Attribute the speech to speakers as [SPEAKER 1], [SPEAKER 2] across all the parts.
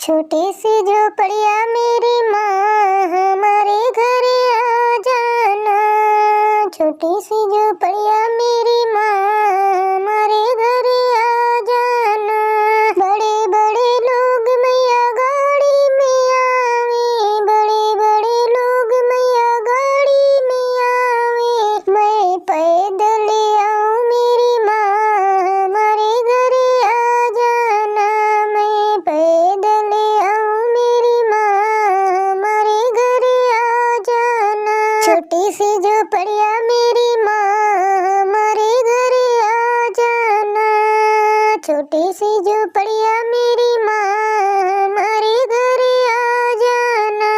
[SPEAKER 1] छोटी सी झोपड़िया मेरी माँ हमारे घर आ जाना। छोटी सी झोपड़िया मेरी माँ हमारे घर आ जाना। बड़े बड़े लोग मैया गाड़ी में आवे, बड़े बड़े लोग मैया गाड़ी में आवे। मैं पैदल आऊँ मेरी माँ हमारे घर आ जाना। मैं पैदल आऊँ मेरी माँ हमारे घर आ जाना। छोटी सी झोपड़िया मेरी माँ हमारे घर आ जाना। छोटी सी झोपड़िया मेरी माँ हमारे घर आ जाना।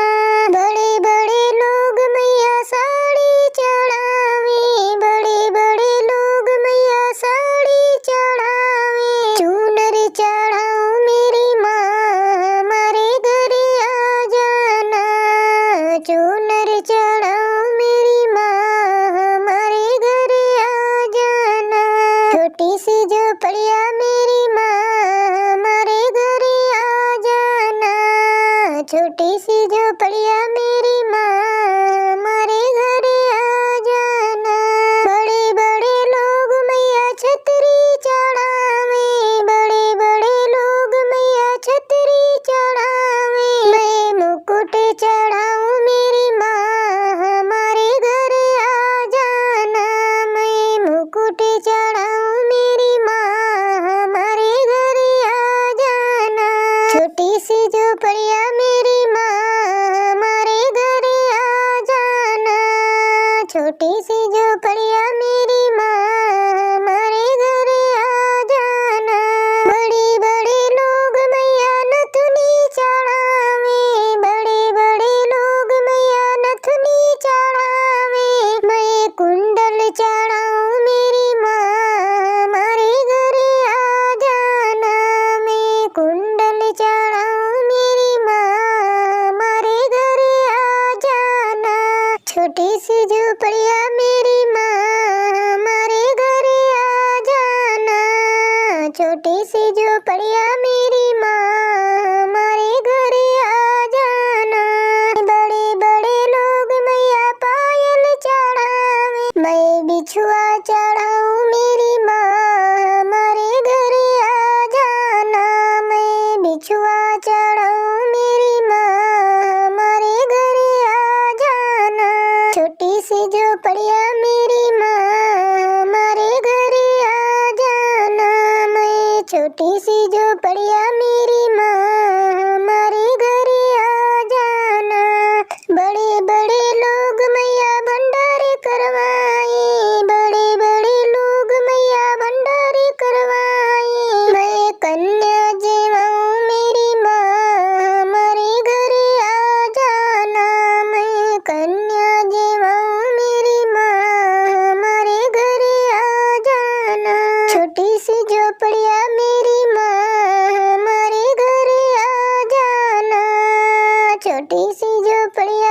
[SPEAKER 1] बड़े बड़े लोग मैया साड़ी चढ़ावे, बड़े बड़े लोग मैया साड़ी चढ़ावे। चूनर चढ़ाऊँ मेरी माँ हमारे घर आ जाना। चूनर चढ़ाऊँ मेरी माँ हमारे घर आ जाना। छोटी सी झोपड़िया मेरी माँ हमारे घर आ जाना। छोटी सी झोपड़िया मेरी माँ हमारे घर आ जाना। बड़े बड़े लोग मैया छतरी चढ़ावे, बड़े बड़े लोग मैया छतरी चढ़ावे। मैं मुकुट चढ़ाऊँ मेरी माँ हमारे घर आ जाना। मैं मुकुट चढ़ाऊँ मेरी माँ हमारे घर आ जाना। छोटी सी झोपड़िया मेरी माँ हमारे घर आ जाना। छोटी सी झोपड़िया मेरी माँ हमारे घर आ जाना। बड़े बड़े लोग मैया नथुनी चढ़ावे, बड़े बड़े लोग मैया नथुनी चढ़ावे। मैं कुंडल चढ़ाऊँ मेरी माँ हमारे घर आ जाना। मैं कुंडल चढ़ाऊँ मेरी माँ हमारे घर आ जाना। छोटी सी झोपड़िया मेरी माँ हमारे घर आ जाना। छोटी सी झोपड़िया मेरी माँ हमारे घर आ जाना। बड़े बड़े लोग मैया पायल चढ़ावे, मैं बिछुआ चढ़ाऊँ मेरी माँ हमारे घर आ जाना। मैं बिछुआ चढ़ाऊँ मेरी माँ हमारे घर आ जाना। छोटी सी झोपड़िया मेरी माँ हमारे घर आ जाना। मैं छोटी सी झोपड़िया मेरी माँ हमारे घर आ जाना। बड़े बड़े लोग मैया भंडारे करवाए, बड़े बड़े लोग मैया भंडारे करवाए। मैं कन्या जीवाऊँ मेरी माँ हमारे घर आ जाना। मैं कन्या जीवाऊँ मेरी माँ हमारे घर आ जाना। छोटी सी झोपड़िया मेरी माँ हमारे घर आ जाना। छोटी सी झोपड़िया